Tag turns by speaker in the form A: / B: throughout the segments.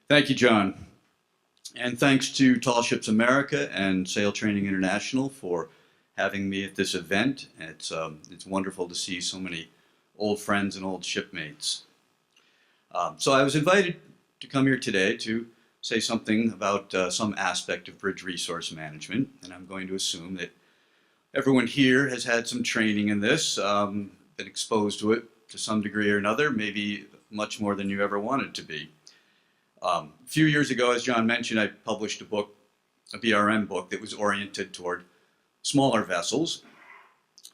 A: Thank you, John. And thanks to Tall Ships America and Sail Training International for having me at this event. It's wonderful to see so many old friends and old shipmates. So I was invited to come here today to say something about some aspect of bridge resource management, and I'm going to assume that everyone here has had some training in this, been exposed to it to some degree or another, maybe much more than you ever wanted to be. A few years ago, as John mentioned, I published a book, a BRM book that was oriented toward smaller vessels,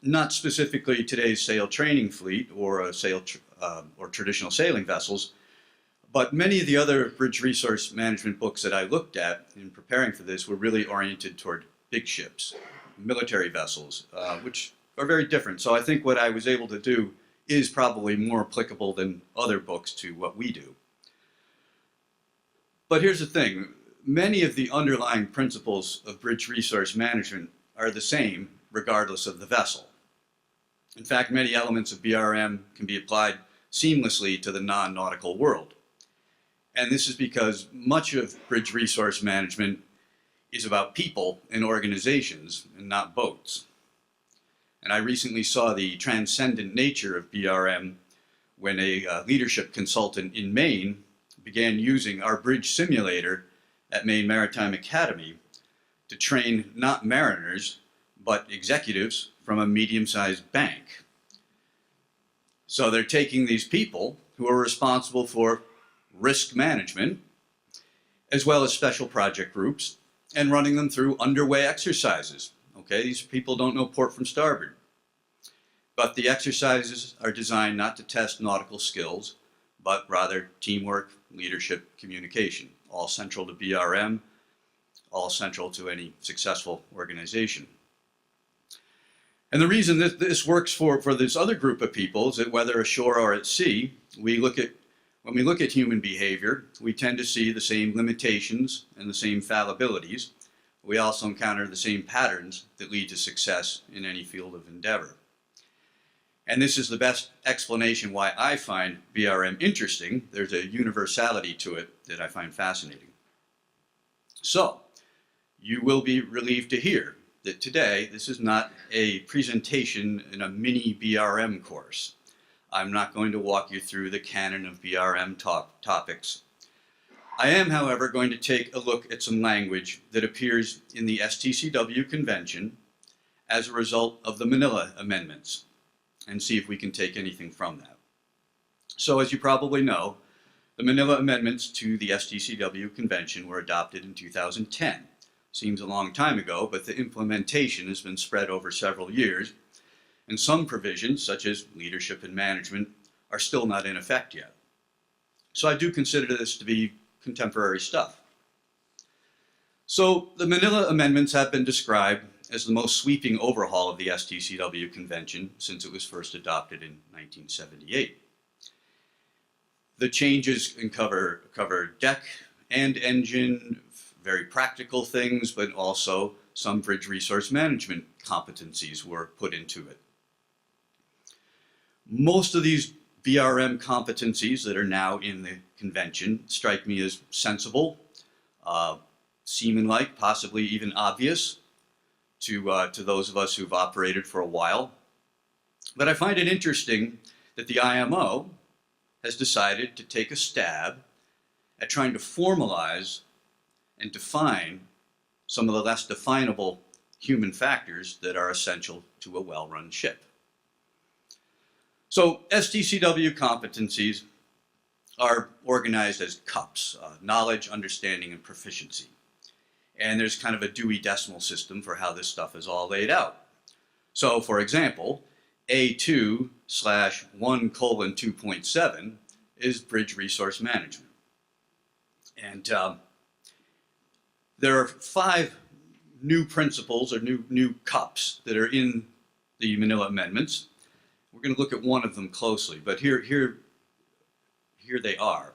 A: not specifically today's sail training fleet or or traditional sailing vessels, but many of the other bridge resource management books that I looked at in preparing for this were really oriented toward big ships, military vessels, which are very different. So I think what I was able to do is probably more applicable than other books to what we do. But here's the thing, many of the underlying principles of bridge resource management are the same regardless of the vessel. In fact, many elements of BRM can be applied seamlessly to the non-nautical world. And this is because much of bridge resource management is about people and organizations and not boats. And I recently saw the transcendent nature of BRM when a leadership consultant in Maine began using our bridge simulator at Maine Maritime Academy to train not mariners, but executives from a medium-sized bank. So they're taking these people who are responsible for risk management, as well as special project groups, and running them through underway exercises. Okay, these people don't know port from starboard. But the exercises are designed not to test nautical skills, but rather teamwork, leadership, communication, all central to BRM, all central to any successful organization. And the reason that this works for this other group of people is that whether ashore or at sea, when we look at human behavior, we tend to see the same limitations and the same fallibilities. We also encounter the same patterns that lead to success in any field of endeavor. And this is the best explanation why I find BRM interesting. There's a universality to it that I find fascinating. So, you will be relieved to hear that today this is not a presentation in a mini BRM course. I'm not going to walk you through the canon of BRM topics. I am, however, going to take a look at some language that appears in the STCW Convention as a result of the Manila Amendments, and see if we can take anything from that. So as you probably know, the Manila Amendments to the STCW Convention were adopted in 2010. Seems a long time ago, but the implementation has been spread over several years, and some provisions, such as leadership and management, are still not in effect yet. So I do consider this to be contemporary stuff. So the Manila Amendments have been described as the most sweeping overhaul of the STCW Convention since it was first adopted in 1978. The changes cover deck and engine, very practical things, but also some bridge resource management competencies were put into it. Most of these BRM competencies that are now in the convention strike me as sensible, seaman-like, possibly even obvious to those of us who've operated for a while. But I find it interesting that the IMO has decided to take a stab at trying to formalize and define some of the less definable human factors that are essential to a well-run ship. So STCW competencies are organized as CUPs, knowledge, understanding, and proficiency. And there's kind of a Dewey Decimal System for how this stuff is all laid out. So for example, A2/1:2.7 is bridge resource management. And there are 5 new principles or new CUPs that are in the Manila Amendments. We're going to look at one of them closely, but here they are.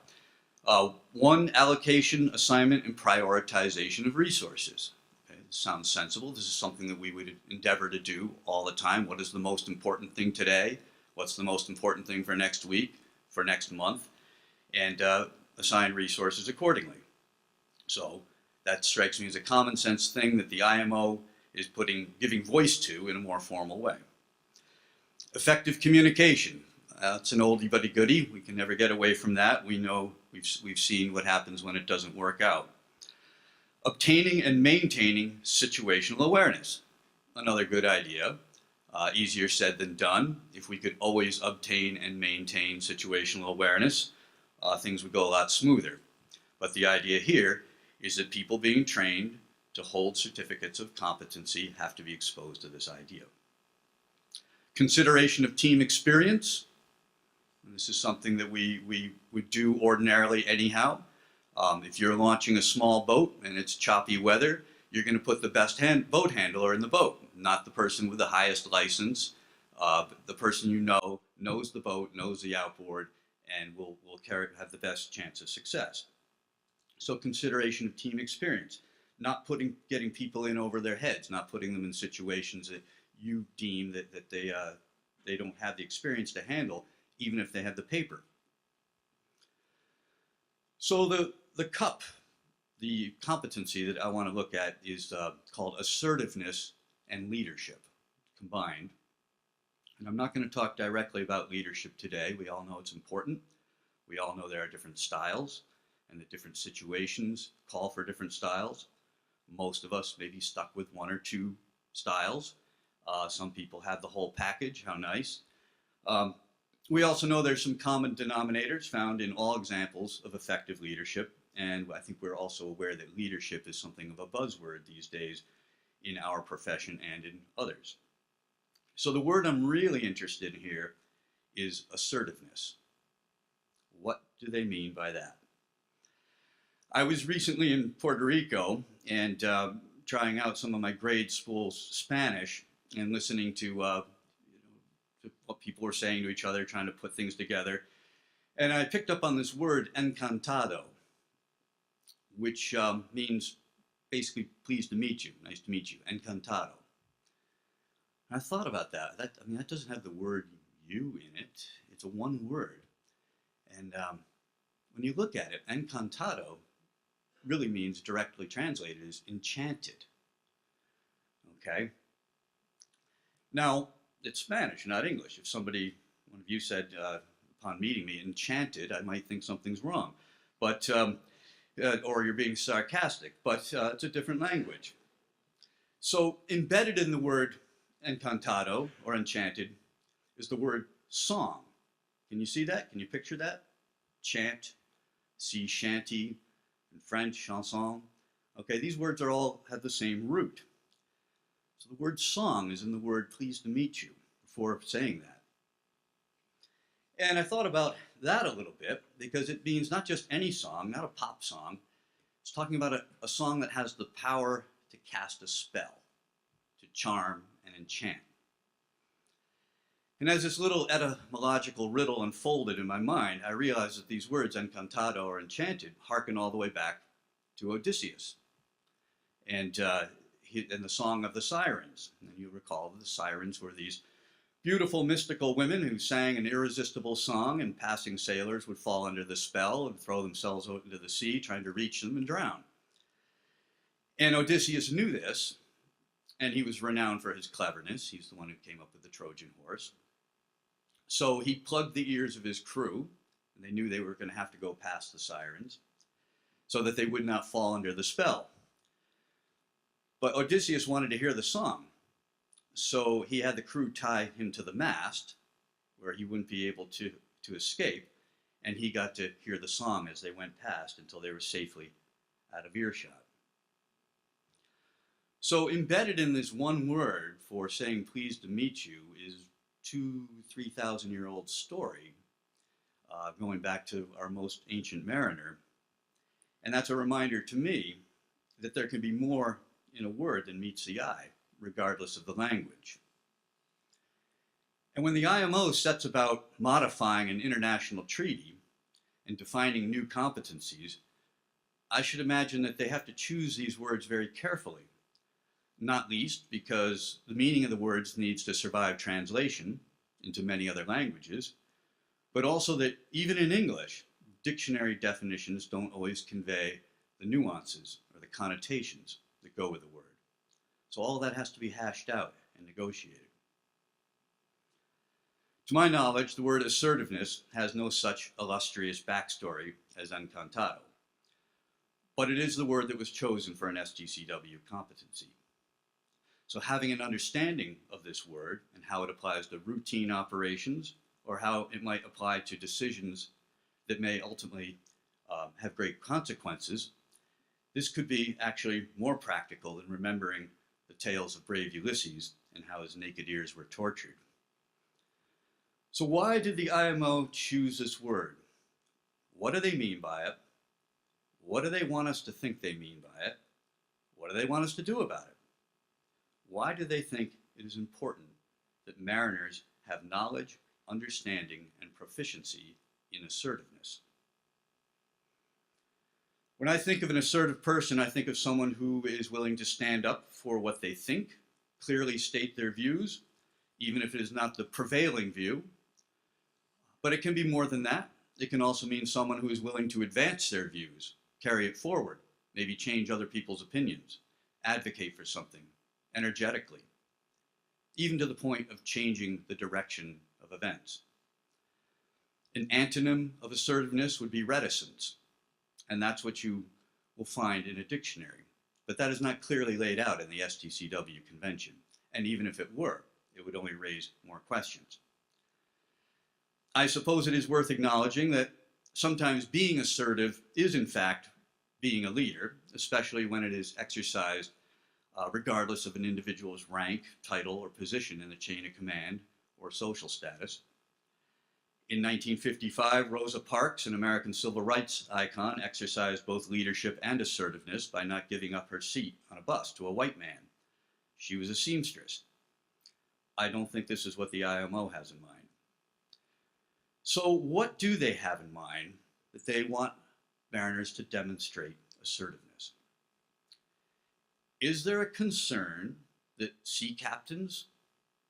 A: 1, allocation, assignment, and prioritization of resources. Okay, this sounds sensible. This is something that we would endeavor to do all the time. What is the most important thing today? What's the most important thing for next week, for next month? And assign resources accordingly. So that strikes me as a common sense thing that the IMO is giving voice to in a more formal way. Effective communication. That's an oldie but a goodie. We can never get away from that. We know we've seen what happens when it doesn't work out. Obtaining and maintaining situational awareness. Another good idea. Easier said than done. If we could always obtain and maintain situational awareness, things would go a lot smoother. But the idea here is that people being trained to hold certificates of competency have to be exposed to this idea. Consideration of team experience. And this is something that we would do ordinarily anyhow. If you're launching a small boat and it's choppy weather, you're going to put the best boat handler in the boat, not the person with the highest license. The person you know knows the boat, knows the outboard, and will have the best chance of success. So consideration of team experience, not getting people in over their heads, not putting them in situations that you deem that they don't have the experience to handle, even if they have the paper. So the cup, the competency that I want to look at is called assertiveness and leadership combined. And I'm not going to talk directly about leadership today. We all know it's important. We all know there are different styles and that different situations call for different styles. Most of us may be stuck with one or two styles. Some people have the whole package. How nice. We also know there's some common denominators found in all examples of effective leadership. And I think we're also aware that leadership is something of a buzzword these days in our profession and in others. So the word I'm really interested in here is assertiveness. What do they mean by that? I was recently in Puerto Rico and trying out some of my grade school Spanish and listening to what people were saying to each other, trying to put things together. And I picked up on this word, encantado, which means basically pleased to meet you, nice to meet you, encantado. And I thought about that. That doesn't have the word you in it. It's a one word. And when you look at it, encantado really means, directly translated, is enchanted. Okay? Now, it's Spanish, not English. If one of you said, upon meeting me, enchanted, I might think something's wrong. But, or you're being sarcastic, but it's a different language. So embedded in the word encantado, or enchanted, is the word song. Can you see that? Can you picture that? Chant, sea shanty, in French, chanson. Okay, these words all have the same root. So the word song is in the word pleased to meet you before saying that. And I thought about that a little bit because it means not just any song, not a pop song. It's talking about a song that has the power to cast a spell, to charm and enchant. And as this little etymological riddle unfolded in my mind, I realized that these words, encantado or enchanted, harken all the way back to Odysseus and the Song of the Sirens. And you recall the sirens were these beautiful mystical women who sang an irresistible song, and passing sailors would fall under the spell and throw themselves out into the sea, trying to reach them and drown. And Odysseus knew this, and he was renowned for his cleverness. He's the one who came up with the Trojan horse. So he plugged the ears of his crew, and they knew they were going to have to go past the sirens, so that they would not fall under the spell. But Odysseus wanted to hear the song, so he had the crew tie him to the mast, where he wouldn't be able to escape, and he got to hear the song as they went past until they were safely out of earshot. So embedded in this one word for saying pleased to meet you is 3,000-year-old story, going back to our most ancient mariner. And that's a reminder to me that there can be more in a word than meets the eye, regardless of the language. And when the IMO sets about modifying an international treaty and defining new competencies, I should imagine that they have to choose these words very carefully, not least because the meaning of the words needs to survive translation into many other languages, but also that even in English, dictionary definitions don't always convey the nuances or the connotations that go with the word. So all that has to be hashed out and negotiated. To my knowledge, the word assertiveness has no such illustrious backstory as encantado, but it is the word that was chosen for an STCW competency. So having an understanding of this word and how it applies to routine operations or how it might apply to decisions that may ultimately have great consequences, this could be actually more practical than remembering the tales of brave Ulysses and how his naked ears were tortured. So why did the IMO choose this word? What do they mean by it? What do they want us to think they mean by it? What do they want us to do about it? Why do they think it is important that mariners have knowledge, understanding, and proficiency in assertiveness? When I think of an assertive person, I think of someone who is willing to stand up for what they think, clearly state their views, even if it is not the prevailing view. But it can be more than that. It can also mean someone who is willing to advance their views, carry it forward, maybe change other people's opinions, advocate for something energetically, even to the point of changing the direction of events. An antonym of assertiveness would be reticence, and that's what you will find in a dictionary. But that is not clearly laid out in the STCW convention, and even if it were, it would only raise more questions. I suppose it is worth acknowledging that sometimes being assertive is in fact being a leader, especially when it is exercised regardless of an individual's rank, title, or position in the chain of command or social status. In 1955, Rosa Parks, an American civil rights icon, exercised both leadership and assertiveness by not giving up her seat on a bus to a white man. She was a seamstress. I don't think this is what the IMO has in mind. So what do they have in mind that they want mariners to demonstrate assertiveness? Is there a concern that sea captains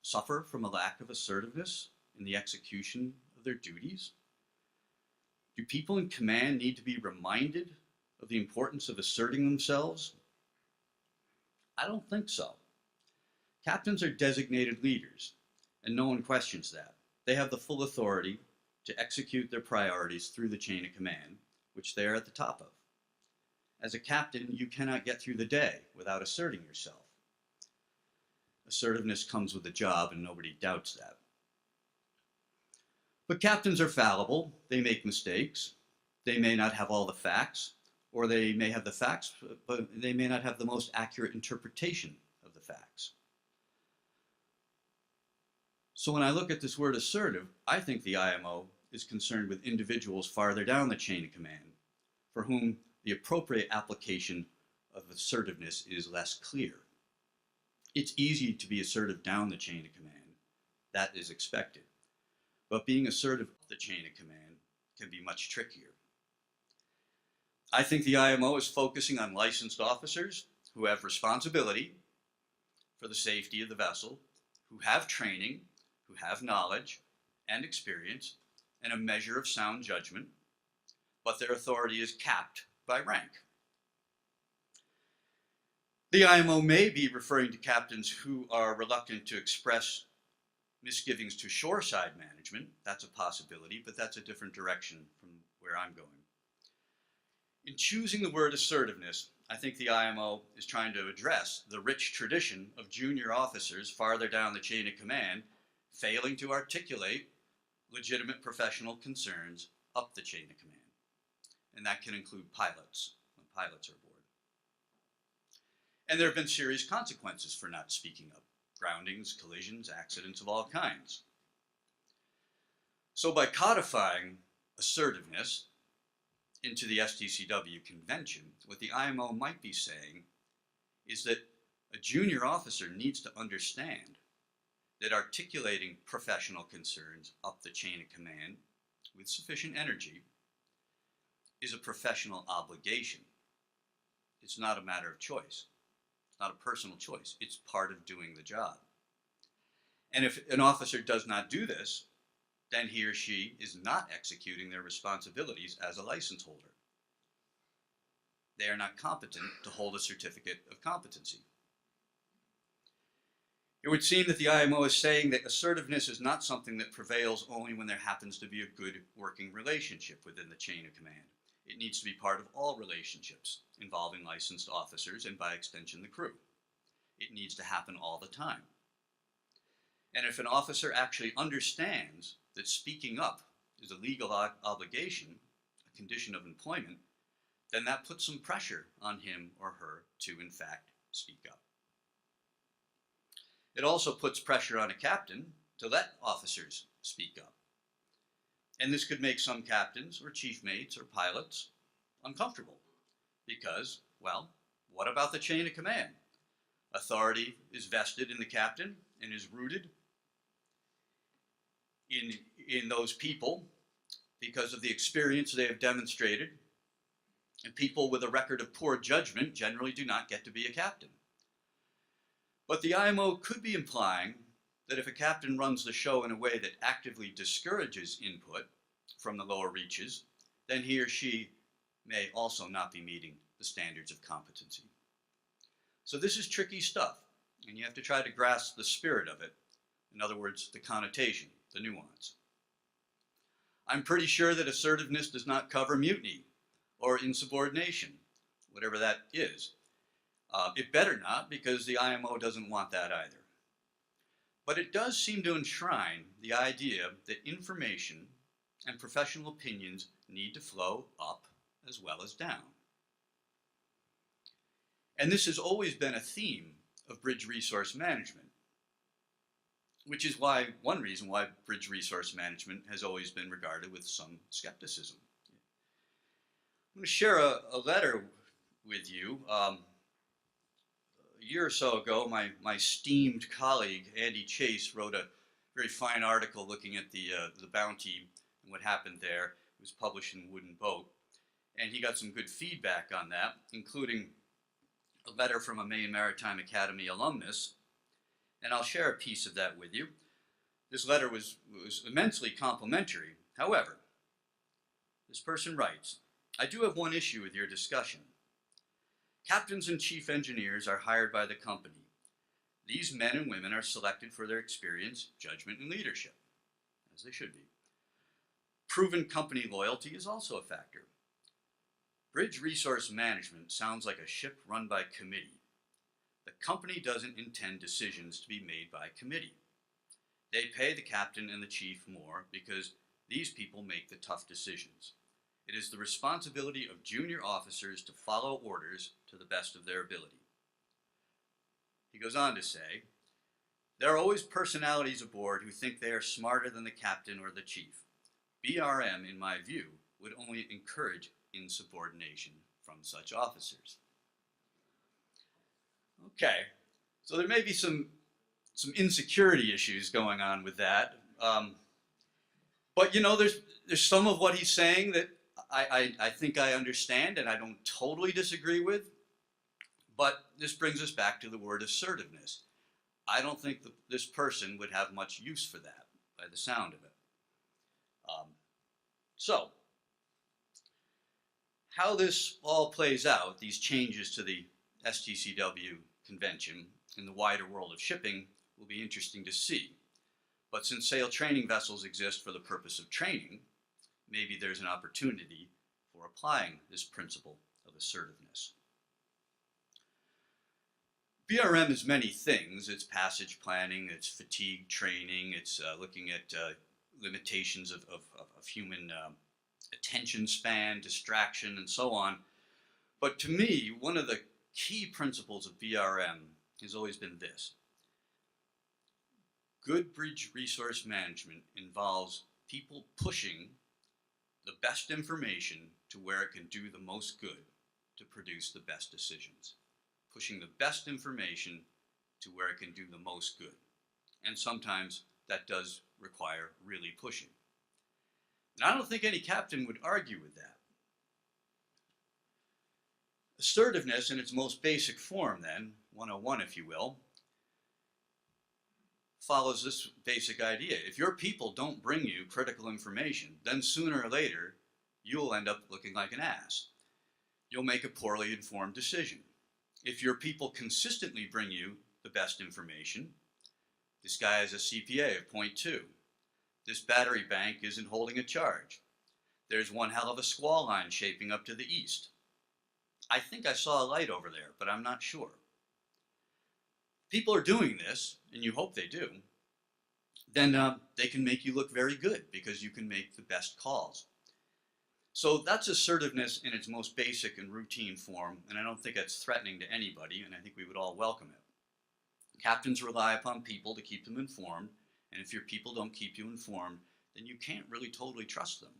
A: suffer from a lack of assertiveness in the execution of their duties? Do people in command need to be reminded of the importance of asserting themselves? I don't think so. Captains are designated leaders, and no one questions that. They have the full authority to execute their priorities through the chain of command, which they are at the top of. As a captain, you cannot get through the day without asserting yourself. Assertiveness comes with the job, and nobody doubts that. But captains are fallible. They make mistakes. They may not have all the facts, or they may have the facts, but they may not have the most accurate interpretation of the facts. So when I look at this word assertive, I think the IMO is concerned with individuals farther down the chain of command, for whom the appropriate application of assertiveness is less clear. It's easy to be assertive down the chain of command. That is expected. But being assertive up the chain of command can be much trickier. I think the IMO is focusing on licensed officers who have responsibility for the safety of the vessel, who have training, who have knowledge and experience, and a measure of sound judgment, but their authority is capped by rank. The IMO may be referring to captains who are reluctant to express misgivings to shoreside management. That's a possibility, but that's a different direction from where I'm going. In choosing the word assertiveness, I think the IMO is trying to address the rich tradition of junior officers farther down the chain of command failing to articulate legitimate professional concerns up the chain of command. And that can include pilots, when pilots are aboard. And there have been serious consequences for not speaking up: groundings, collisions, accidents of all kinds. So by codifying assertiveness into the STCW convention, what the IMO might be saying is that a junior officer needs to understand that articulating professional concerns up the chain of command with sufficient energy is a professional obligation. It's not a matter of choice. It's not a personal choice. It's part of doing the job. And if an officer does not do this, then he or she is not executing their responsibilities as a license holder. They are not competent to hold a certificate of competency. It would seem that the IMO is saying that assertiveness is not something that prevails only when there happens to be a good working relationship within the chain of command. It needs to be part of all relationships involving licensed officers and, by extension, the crew. It needs to happen all the time. And if an officer actually understands that speaking up is a legal obligation, a condition of employment, then that puts some pressure on him or her to, in fact, speak up. It also puts pressure on a captain to let officers speak up. And this could make some captains or chief mates or pilots uncomfortable because, well, what about the chain of command? Authority is vested in the captain and is rooted in those people because of the experience they have demonstrated. And people with a record of poor judgment generally do not get to be a captain. But the IMO could be implying that if a captain runs the show in a way that actively discourages input from the lower reaches, then he or she may also not be meeting the standards of competency. So this is tricky stuff, and you have to try to grasp the spirit of it. In other words, the connotation, the nuance. I'm pretty sure that assertiveness does not cover mutiny or insubordination, whatever that is. It better not, because the IMO doesn't want that either. But it does seem to enshrine the idea that information and professional opinions need to flow up as well as down. And this has always been a theme of bridge resource management, which is one reason why bridge resource management has always been regarded with some skepticism. I'm going to share a letter with you. A year or so ago, my esteemed colleague, Andy Chase, wrote a very fine article looking at the Bounty and what happened there. It was published in Wooden Boat. And he got some good feedback on that, including a letter from a Maine Maritime Academy alumnus. And I'll share a piece of that with you. This letter was immensely complimentary. However, this person writes, I do have one issue with your discussion. Captains and chief engineers are hired by the company. These men and women are selected for their experience, judgment, and leadership, as they should be. Proven company loyalty is also a factor. Bridge resource management sounds like a ship run by committee. The company doesn't intend decisions to be made by committee. They pay the captain and the chief more because these people make the tough decisions. It is the responsibility of junior officers to follow orders to the best of their ability. He goes on to say, there are always personalities aboard who think they are smarter than the captain or the chief. BRM, in my view, would only encourage insubordination from such officers. Okay, so there may be some insecurity issues going on with that. But you know, there's some of what he's saying that I think I understand and I don't totally disagree with. But this brings us back to the word assertiveness. I don't think that this person would have much use for that, by the sound of it. So, how this all plays out, these changes to the STCW convention in the wider world of shipping, will be interesting to see. But since sail training vessels exist for the purpose of training, maybe there's an opportunity for applying this principle of assertiveness. BRM is many things. It's passage planning, it's fatigue training, it's looking at limitations of human attention span, distraction, and so on. But to me, one of the key principles of BRM has always been this. Good bridge resource management involves people pushing the best information to where it can do the most good to produce the best decisions. Pushing the best information to where it can do the most good. And sometimes that does require really pushing. And I don't think any captain would argue with that. Assertiveness in its most basic form then, 101 if you will, follows this basic idea. If your people don't bring you critical information, then sooner or later, you'll end up looking like an ass. You'll make a poorly informed decision. If your people consistently bring you the best information, this guy has a CPA of 0.2. This battery bank isn't holding a charge. There's one hell of a squall line shaping up to the east. I think I saw a light over there, but I'm not sure. People are doing this, and you hope they do, then they can make you look very good because you can make the best calls. So that's assertiveness in its most basic and routine form, and I don't think that's threatening to anybody, and I think we would all welcome it. Captains rely upon people to keep them informed, and if your people don't keep you informed, then you can't really totally trust them.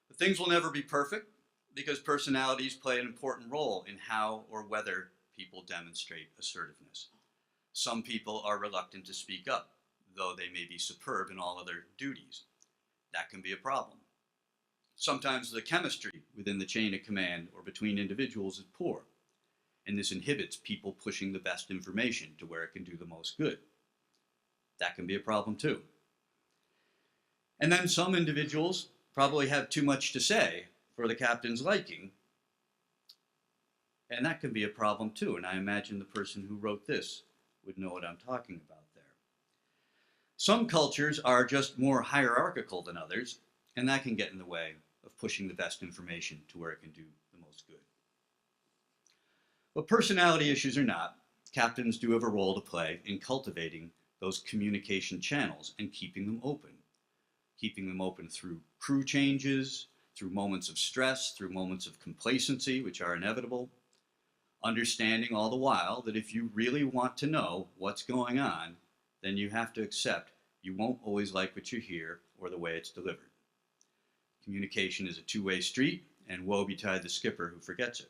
A: But things will never be perfect because personalities play an important role in how or whether people demonstrate assertiveness. Some people are reluctant to speak up, though they may be superb in all other duties. That can be a problem. Sometimes the chemistry within the chain of command or between individuals is poor, and this inhibits people pushing the best information to where it can do the most good. That can be a problem too. And then some individuals probably have too much to say for the captain's liking, and that can be a problem too, and I imagine the person who wrote this would know what I'm talking about there. Some cultures are just more hierarchical than others, and that can get in the way of pushing the best information to where it can do the most good. But personality issues or not, captains do have a role to play in cultivating those communication channels and keeping them open. Keeping them open through crew changes, through moments of stress, through moments of complacency, which are inevitable. Understanding all the while that if you really want to know what's going on, then you have to accept you won't always like what you hear or the way it's delivered. Communication is a two-way street, and woe betide the skipper who forgets it.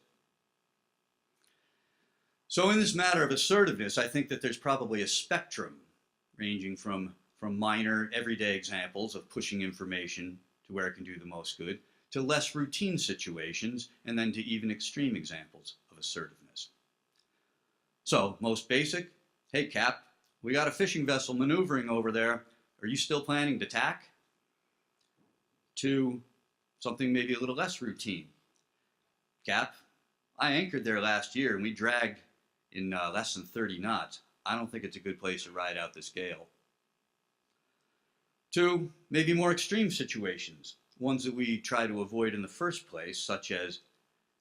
A: So in this matter of assertiveness, I think that there's probably a spectrum ranging from minor, everyday examples of pushing information to where it can do the most good, to less routine situations, and then to even extreme examples of assertiveness. So, most basic, hey Cap, we got a fishing vessel maneuvering over there. Are you still planning to tack? To something maybe a little less routine. Cap, I anchored there last year and we dragged in less than 30 knots. I don't think it's a good place to ride out this gale. To maybe more extreme situations, ones that we try to avoid in the first place, such as,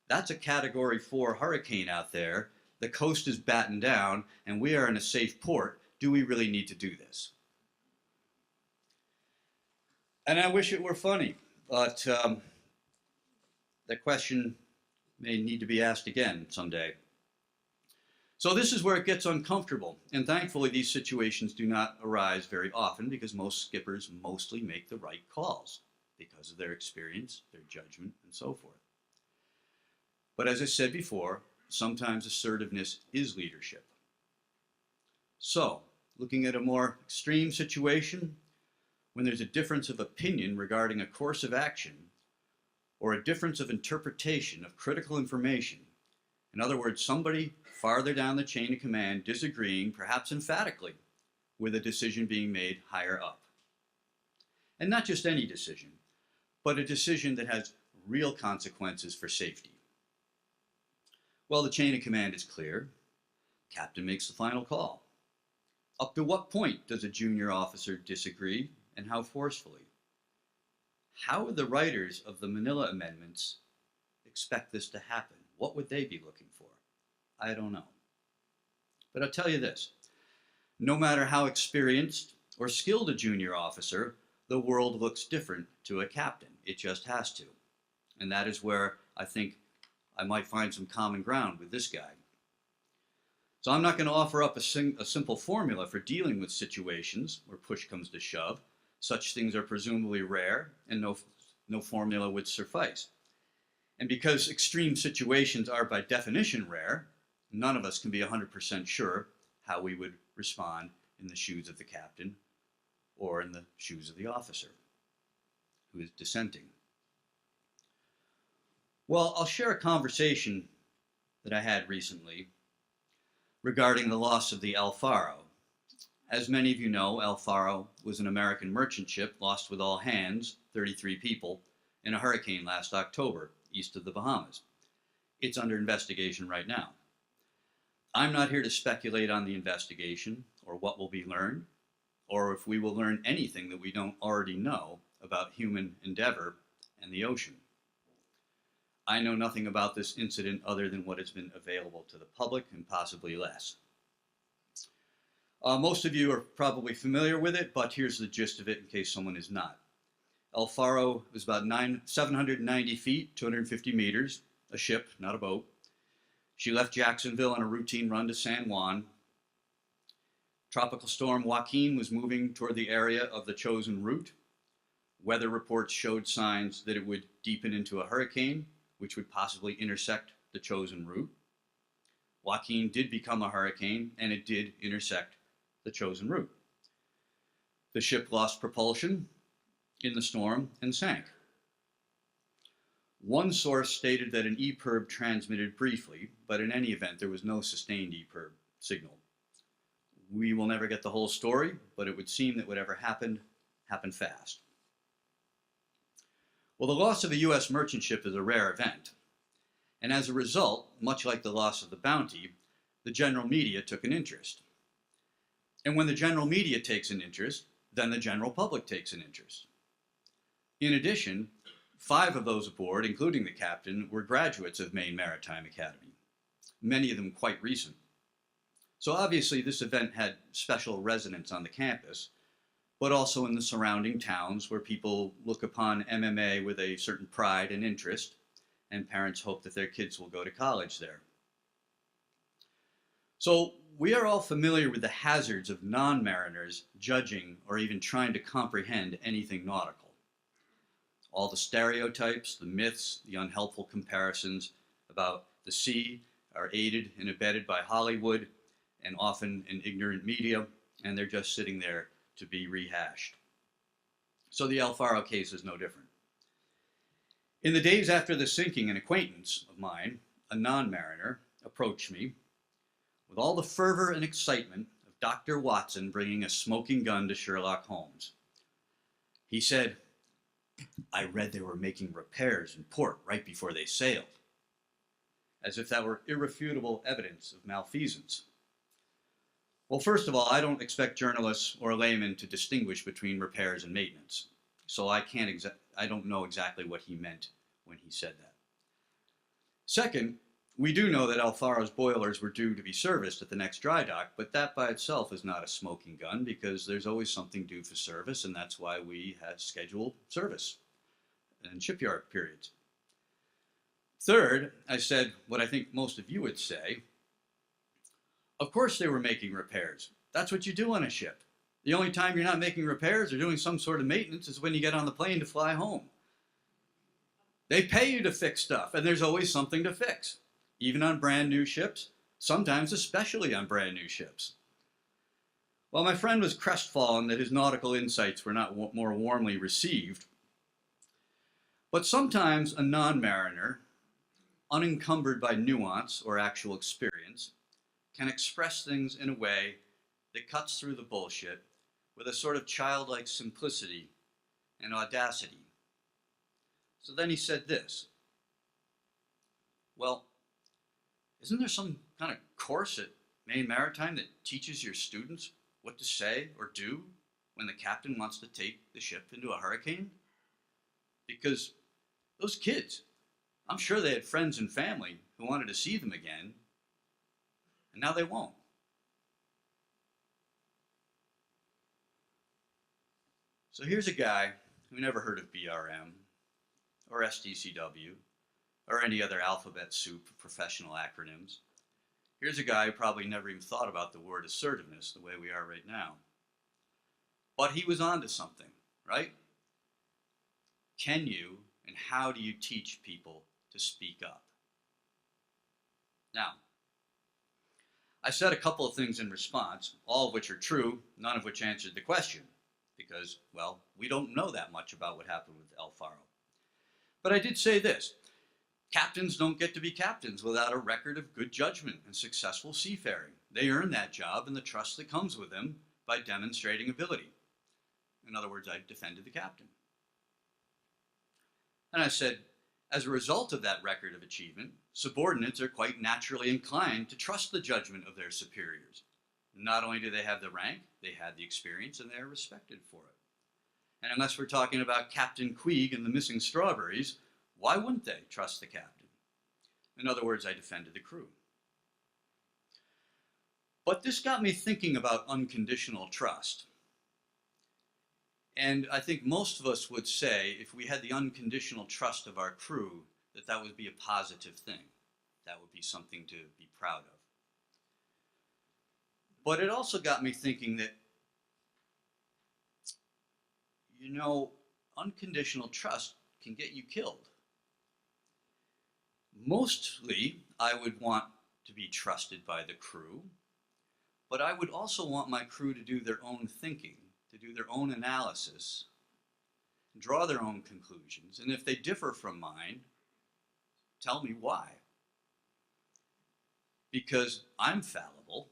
A: that's a Category 4 hurricane out there, the coast is battened down, and we are in a safe port. Do we really need to do this? And I wish it were funny, but the question may need to be asked again someday. So this is where it gets uncomfortable, and thankfully these situations do not arise very often because most skippers mostly make the right calls because of their experience, their judgment, and so forth. But as I said before, sometimes assertiveness is leadership. So, looking at a more extreme situation, when there's a difference of opinion regarding a course of action, or a difference of interpretation of critical information, in other words, somebody farther down the chain of command disagreeing, perhaps emphatically, with a decision being made higher up. And not just any decision, but a decision that has real consequences for safety. Well, the chain of command is clear. Captain makes the final call. Up to what point does a junior officer disagree, and how forcefully? How would the writers of the Manila Amendments expect this to happen? What would they be looking for? I don't know. But I'll tell you this. No matter how experienced or skilled a junior officer, the world looks different to a captain. It just has to. And that is where I think I might find some common ground with this guy. So I'm not going to offer up a simple formula for dealing with situations where push comes to shove. Such things are presumably rare, and no formula would suffice. And because extreme situations are by definition rare, none of us can be 100% sure how we would respond in the shoes of the captain or in the shoes of the officer who is dissenting. Well, I'll share a conversation that I had recently regarding the loss of the El Faro, As many of you know, El Faro was an American merchant ship lost with all hands, 33 people, in a hurricane last October, east of the Bahamas. It's under investigation right now. I'm not here to speculate on the investigation or what will be learned, or if we will learn anything that we don't already know about human endeavor and the ocean. I know nothing about this incident other than what has been available to the public and possibly less. Most of you are probably familiar with it, but here's the gist of it in case someone is not. El Faro was about 790 feet, 250 meters, a ship, not a boat. She left Jacksonville on a routine run to San Juan. Tropical storm Joaquin was moving toward the area of the chosen route. Weather reports showed signs that it would deepen into a hurricane, which would possibly intersect the chosen route. Joaquin did become a hurricane, and it did intersect the chosen route. The ship lost propulsion in the storm and sank. One source stated that an EPIRB transmitted briefly, but in any event, there was no sustained EPIRB signal. We will never get the whole story, but it would seem that whatever happened, happened fast. Well, the loss of a U.S. merchant ship is a rare event, and as a result, much like the loss of the Bounty, the general media took an interest. And when the general media takes an interest, then the general public takes an interest. In addition, 5 of those aboard, including the captain, were graduates of Maine Maritime Academy, many of them quite recent. So obviously this event had special resonance on the campus, but also in the surrounding towns where people look upon MMA with a certain pride and interest, and parents hope that their kids will go to college there. So we are all familiar with the hazards of non-mariners judging or even trying to comprehend anything nautical. All the stereotypes, the myths, the unhelpful comparisons about the sea are aided and abetted by Hollywood and often in ignorant media, and they're just sitting there to be rehashed. So the El Faro case is no different. In the days after the sinking, an acquaintance of mine, a non-mariner, approached me with all the fervor and excitement of Dr. Watson bringing a smoking gun to Sherlock Holmes. He said, "I read they were making repairs in port right before they sailed," as if that were irrefutable evidence of malfeasance. Well, first of all, I don't expect journalists or laymen to distinguish between repairs and maintenance, so I don't know exactly what he meant when he said that. Second, we do know that El Faro's boilers were due to be serviced at the next dry dock, but that by itself is not a smoking gun because there's always something due for service, and that's why we had scheduled service and shipyard periods. Third, I said what I think most of you would say. Of course they were making repairs. That's what you do on a ship. The only time you're not making repairs or doing some sort of maintenance is when you get on the plane to fly home. They pay you to fix stuff, and there's always something to fix. Even on brand new ships, sometimes especially on brand new ships. Well, my friend was crestfallen that his nautical insights were not more warmly received, but sometimes a non-mariner, unencumbered by nuance or actual experience, can express things in a way that cuts through the bullshit with a sort of childlike simplicity and audacity. So then he said this, "Well, isn't there some kind of course at Maine Maritime that teaches your students what to say or do when the captain wants to take the ship into a hurricane? Because those kids, I'm sure they had friends and family who wanted to see them again, and now they won't." So here's a guy who never heard of BRM or SDCW or any other alphabet soup of professional acronyms. Here's a guy who probably never even thought about the word assertiveness the way we are right now. But he was onto something, right? Can you and how do you teach people to speak up? Now, I said a couple of things in response, all of which are true, none of which answered the question, because, well, we don't know that much about what happened with El Faro. But I did say this: captains don't get to be captains without a record of good judgment and successful seafaring. They earn that job and the trust that comes with them by demonstrating ability. In other words, I defended the captain. And I said, as a result of that record of achievement, subordinates are quite naturally inclined to trust the judgment of their superiors. Not only do they have the rank, they had the experience, and they are respected for it. And unless we're talking about Captain Queeg and the missing strawberries, why wouldn't they trust the captain? In other words, I defended the crew. But this got me thinking about unconditional trust. And I think most of us would say, if we had the unconditional trust of our crew, that that would be a positive thing. That would be something to be proud of. But it also got me thinking that, you know, unconditional trust can get you killed. Mostly, I would want to be trusted by the crew, but I would also want my crew to do their own thinking, to do their own analysis, draw their own conclusions, and if they differ from mine, tell me why. Because I'm fallible.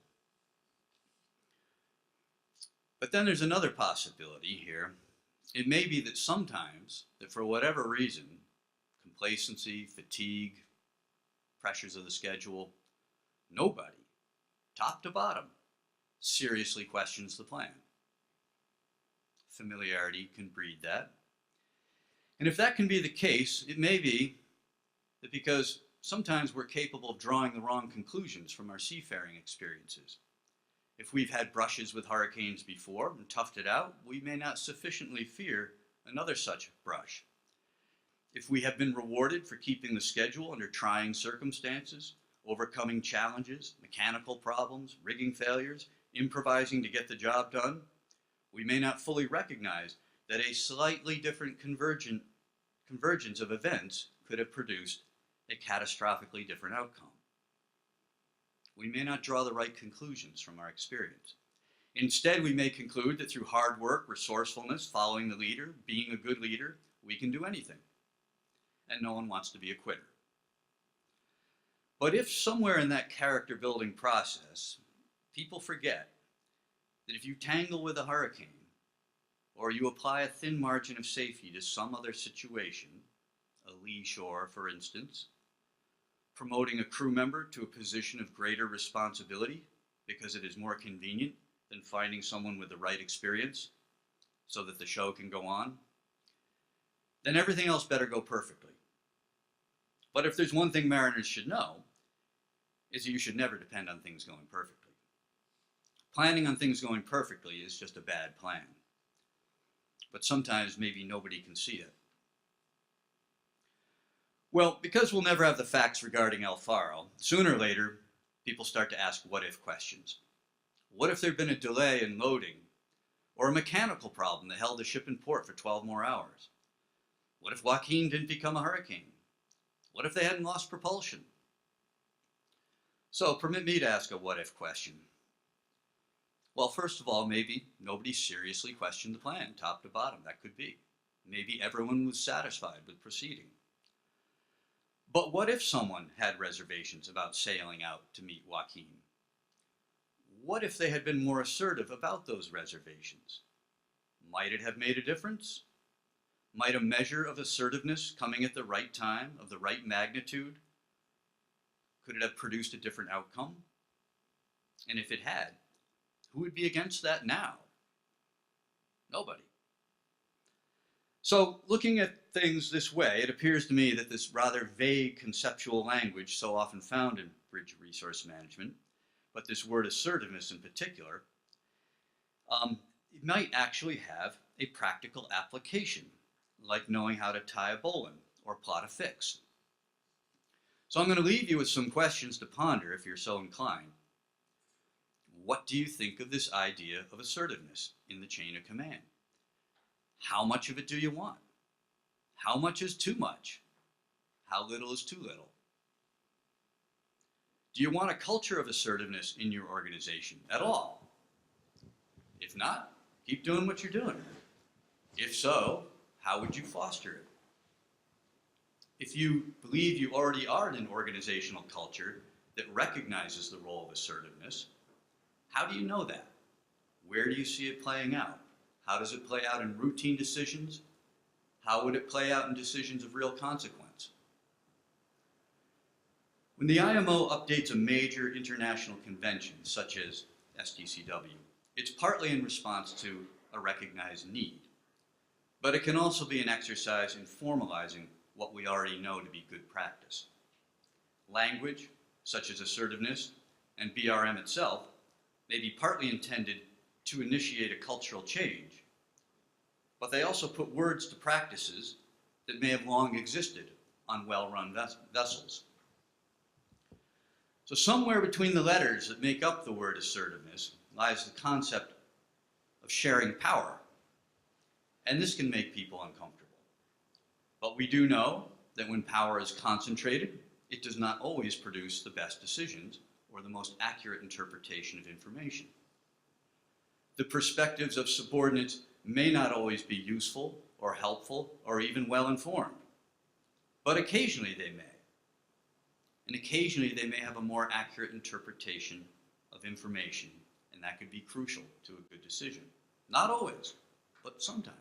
A: But then there's another possibility here. It may be that sometimes, that for whatever reason, complacency, fatigue, pressures of the schedule, nobody, top to bottom, seriously questions the plan. Familiarity can breed that. And if that can be the case, it may be that because sometimes we're capable of drawing the wrong conclusions from our seafaring experiences. If we've had brushes with hurricanes before and toughed it out, we may not sufficiently fear another such brush. If we have been rewarded for keeping the schedule under trying circumstances, overcoming challenges, mechanical problems, rigging failures, improvising to get the job done, we may not fully recognize that a slightly different convergence of events could have produced a catastrophically different outcome. We may not draw the right conclusions from our experience. Instead, we may conclude that through hard work, resourcefulness, following the leader, being a good leader, we can do anything. And no one wants to be a quitter. But if somewhere in that character building process, people forget that if you tangle with a hurricane, or you apply a thin margin of safety to some other situation, a lee shore for instance, promoting a crew member to a position of greater responsibility because it is more convenient than finding someone with the right experience so that the show can go on, then everything else better go perfectly. But if there's one thing mariners should know, is that you should never depend on things going perfectly. Planning on things going perfectly is just a bad plan. But sometimes maybe nobody can see it. Well, because we'll never have the facts regarding El Faro, sooner or later, people start to ask what-if questions. What if there'd been a delay in loading, or a mechanical problem that held the ship in port for 12 more hours? What if Joaquin didn't become a hurricane? What if they hadn't lost propulsion? So permit me to ask a what-if question. Well, first of all, maybe nobody seriously questioned the plan, top to bottom. That could be. Maybe everyone was satisfied with proceeding. But what if someone had reservations about sailing out to meet Joaquin? What if they had been more assertive about those reservations? Might it have made a difference? Might a measure of assertiveness coming at the right time, of the right magnitude, could it have produced a different outcome? And if it had, who would be against that now? Nobody. So, looking at things this way, it appears to me that this rather vague conceptual language so often found in bridge resource management, but this word assertiveness in particular, it might actually have a practical application, like knowing how to tie a bowline or plot a fix. So I'm going to leave you with some questions to ponder if you're so inclined. What do you think of this idea of assertiveness in the chain of command? How much of it do you want? How much is too much? How little is too little? Do you want a culture of assertiveness in your organization at all? If not, keep doing what you're doing. If so, how would you foster it? If you believe you already are in an organizational culture that recognizes the role of assertiveness, how do you know that? Where do you see it playing out? How does it play out in routine decisions? How would it play out in decisions of real consequence? When the IMO updates a major international convention, such as STCW, it's partly in response to a recognized need, but it can also be an exercise in formalizing what we already know to be good practice. Language, such as assertiveness, and BRM itself, may be partly intended to initiate a cultural change, but they also put words to practices that may have long existed on well-run vessels. So somewhere between the letters that make up the word assertiveness lies the concept of sharing power. And this can make people uncomfortable. But we do know that when power is concentrated, it does not always produce the best decisions or the most accurate interpretation of information. The perspectives of subordinates may not always be useful or helpful or even well-informed, but occasionally they may. And occasionally they may have a more accurate interpretation of information, and that could be crucial to a good decision. Not always, but sometimes.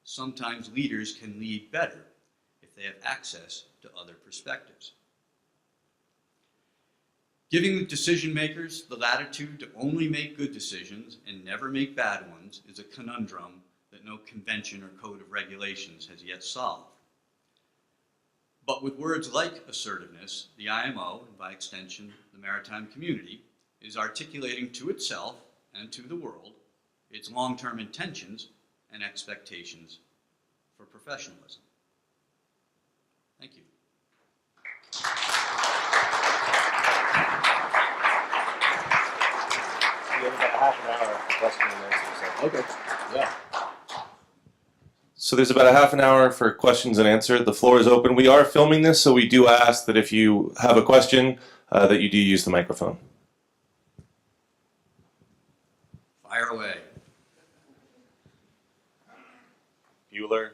A: Sometimes leaders can lead better if they have access to other perspectives. Giving the decision makers the latitude to only make good decisions and never make bad ones is a conundrum that no convention or code of regulations has yet solved. But with words like assertiveness, the IMO, and by extension the maritime community, is articulating to itself and to the world its long-term intentions and expectations for professionalism. Thank you.
B: We have about half an hour for question and answers.
A: Okay. Yeah.
B: So there's about a half an hour for questions and answers. The floor is open. We are filming this, so we do ask that if you have a question, that you do use the microphone.
A: Fire away.
B: Bueller.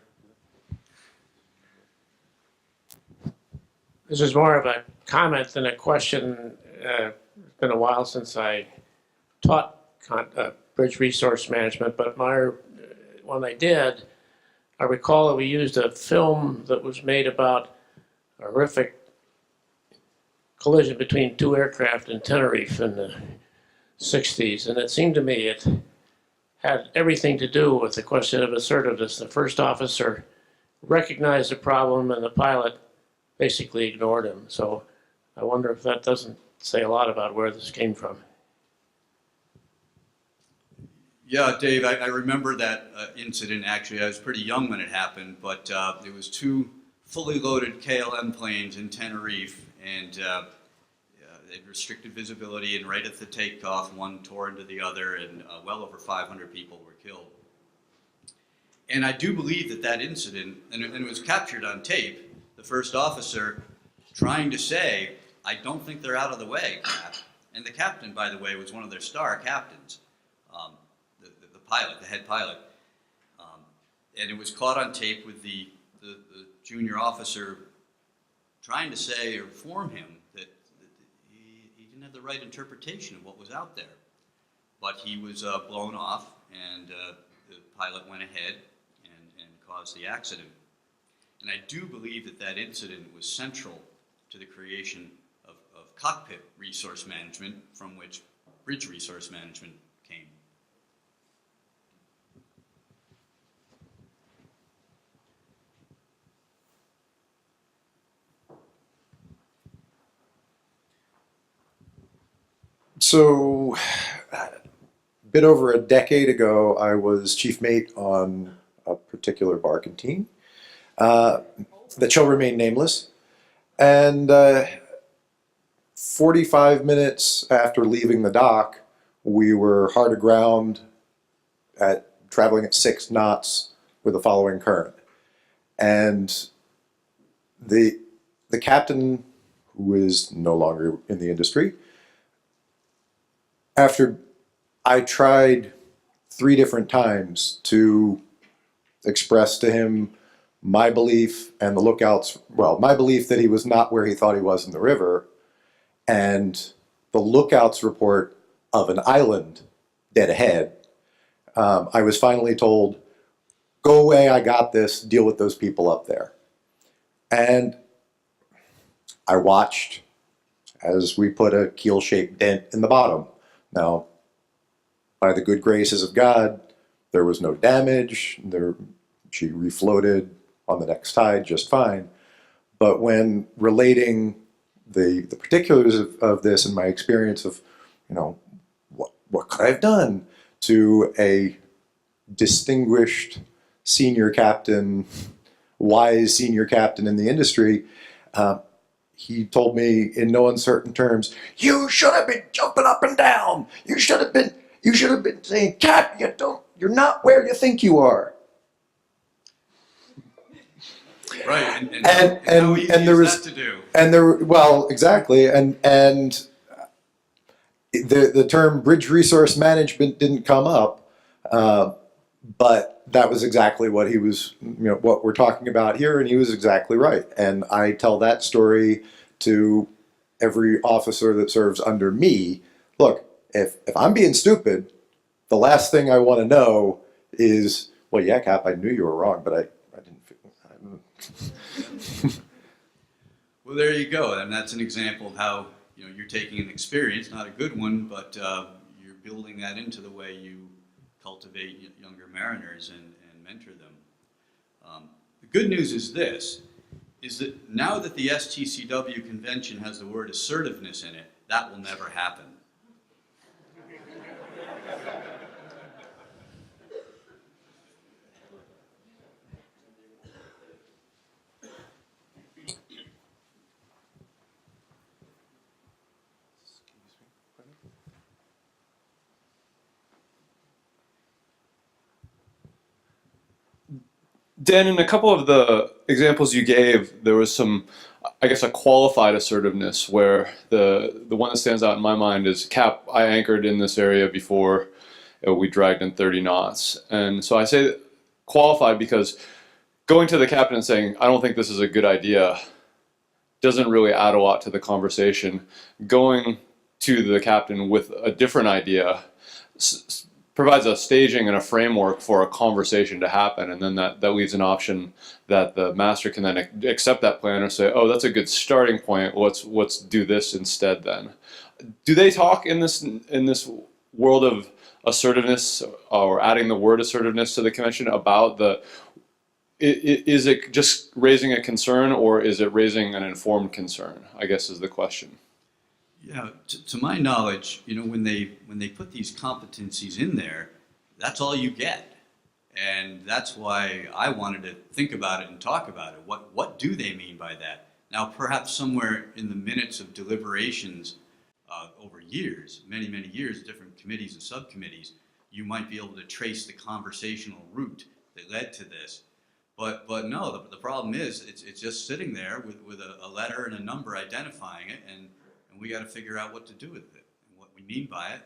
C: This is more of a comment than a question. It's been a while since I taught bridge resource management, but when I did, I recall that we used a film that was made about a horrific collision between two aircraft in Tenerife in the 60s, and it seemed to me it had everything to do with the question of assertiveness. The first officer recognized the problem, and the pilot basically ignored him. So I wonder if that doesn't say a lot about where this came from.
A: Yeah, Dave, I remember that incident. Actually, I was pretty young when it happened, but it was two fully loaded KLM planes in Tenerife, and they had restricted visibility, and right at the takeoff, one tore into the other, and well over 500 people were killed. And I do believe that that incident, and it was captured on tape, the first officer trying to say, "I don't think they're out of the way, Cap." And the captain, by the way, was one of their star captains. The pilot, the head pilot, and it was caught on tape with the junior officer trying to say or inform him that he didn't have the right interpretation of what was out there. But he was blown off, and the pilot went ahead and caused the accident. And I do believe that that incident was central to the creation of cockpit resource management, from which bridge resource management came.
D: So, a bit over a decade ago, I was chief mate on a particular barkentine that shall remain nameless. And 45 minutes after leaving the dock, we were hard aground traveling at 6 knots with a following current. And the captain, who is no longer in the industry, after I tried 3 different times to express to him my belief and the lookouts, well, my belief that he was not where he thought he was in the river, and the lookouts report of an island dead ahead, I was finally told, go away, I got this, deal with those people up there. And I watched as we put a keel-shaped dent in the bottom. Now, by the good graces of God, there was no damage. She refloated on the next tide just fine. But when relating the particulars of this and my experience of, what could I have done to a distinguished senior captain, wise senior captain in the industry, he told me in no uncertain terms, "You should have been jumping up and down. You should have been saying, Cap, you're not where you think you are."
A: Right, and
D: And
A: how easy
D: there
A: is
D: was
A: that to do?
D: and there well exactly and the term bridge resource management didn't come up, but that was exactly what he was, what we're talking about here, and he was exactly right. And I tell that story to every officer that serves under me. Look, if I'm being stupid, the last thing I want to know is, well, yeah, Cap, I knew you were wrong, but I didn't.
A: Well, there you go, and that's an example of how you're taking an experience, not a good one, but you're building that into the way you cultivate younger mariners and mentor them. The good news is this, is that now that the STCW convention has the word assertiveness in it, that will never happen.
E: Dan, in a couple of the examples you gave, there was some, I guess, a qualified assertiveness where the one that stands out in my mind is, Cap, I anchored in this area before we dragged in 30 knots. And so I say qualified because going to the captain and saying, I don't think this is a good idea, doesn't really add a lot to the conversation. Going to the captain with a different idea provides a staging and a framework for a conversation to happen, and then that leaves an option that the master can then accept that plan or say, oh, that's a good starting point, let's do this instead then. Do they talk in this world of assertiveness, or adding the word assertiveness to the convention, about is it just raising a concern, or is it raising an informed concern, I guess is the question.
A: Yeah, to my knowledge, when they put these competencies in there, that's all you get. And that's why I wanted to think about it and talk about it. What do they mean by that? Now, perhaps somewhere in the minutes of deliberations over years, many, many years, different committees and subcommittees, you might be able to trace the conversational route that led to this. But no, the problem is it's just sitting there with a letter and a number identifying it, and we got to figure out what to do with it, and what we mean by it,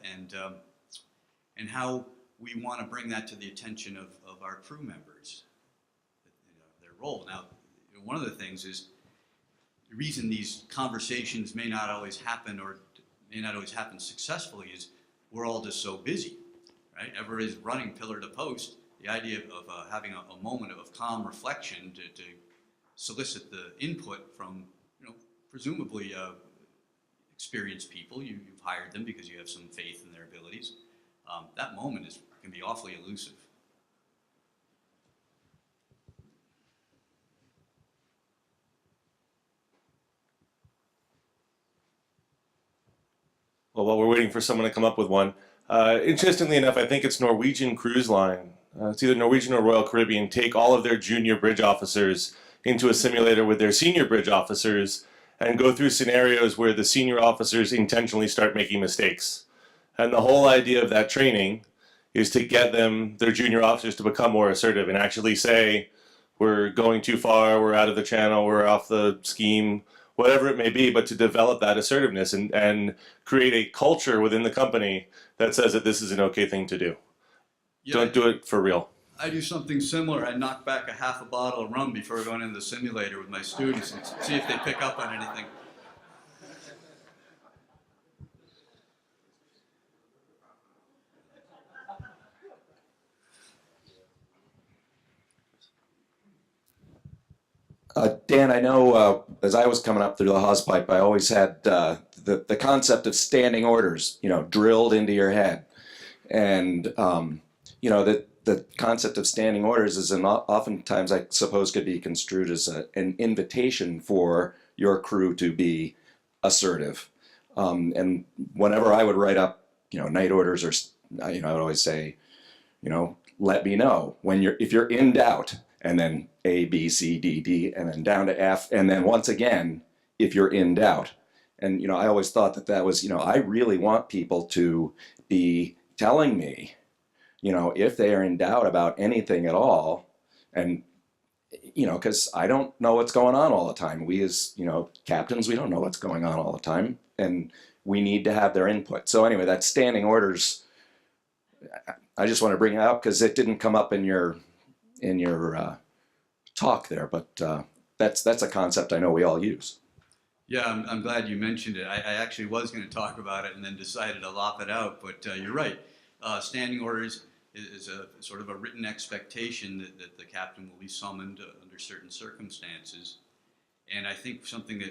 A: and how we want to bring that to the attention of our crew members, their role. Now, one of the things is the reason these conversations may not always happen, or may not always happen successfully, is we're all just so busy, right? Everybody's running pillar to post. The idea of having a moment of calm reflection to solicit the input from, presumably experienced people. You've hired them because you have some faith in their abilities. That moment can be awfully elusive.
B: Well, while we're waiting for someone to come up with one, interestingly enough, I think it's Norwegian Cruise Line. It's either Norwegian or Royal Caribbean. Take all of their junior bridge officers into a simulator with their senior bridge officers and go through scenarios where the senior officers intentionally start making mistakes. And the whole idea of that training is to get their junior officers to become more assertive and actually say, we're going too far, we're out of the channel, we're off the scheme, whatever it may be, but to develop that assertiveness and create a culture within the company that says that this is an okay thing to do.
A: Yeah,
B: Don't do it for real.
A: I do something similar. I knock back a half a bottle of rum before going into the simulator with my students and see if they pick up on anything.
F: Dan, I know as I was coming up through the hawspipe, I always had the concept of standing orders, drilled into your head. And, the concept of standing orders is oftentimes, I suppose, could be construed as an invitation for your crew to be assertive. And whenever I would write up, night orders, or, I would always say, let me know if you're in doubt, and then A, B, C, D, D, and then down to F, and then once again, if you're in doubt. And, I always thought that was, I really want people to be telling me, if they are in doubt about anything at all, and, because I don't know what's going on all the time. We as, captains, we don't know what's going on all the time, and we need to have their input. So anyway, that standing orders, I just want to bring it up because it didn't come up in your talk there, but that's a concept I know we all use.
A: Yeah, I'm glad you mentioned it. I actually was going to talk about it and then decided to lop it out, but you're right. Standing orders is a sort of a written expectation that the captain will be summoned under certain circumstances. And I think something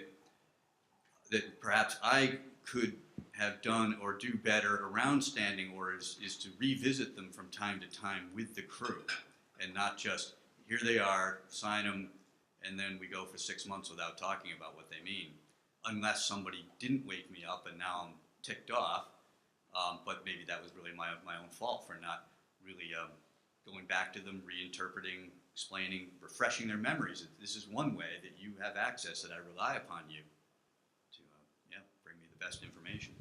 A: that perhaps I could have done or do better around standing orders is to revisit them from time to time with the crew, and not just, here they are, sign them, and then we go for 6 months without talking about what they mean, unless somebody didn't wake me up and now I'm ticked off. But maybe that was really my own fault for not really going back to them, reinterpreting, explaining, refreshing their memories. This is one way that you have access, that I rely upon you to bring me the best information.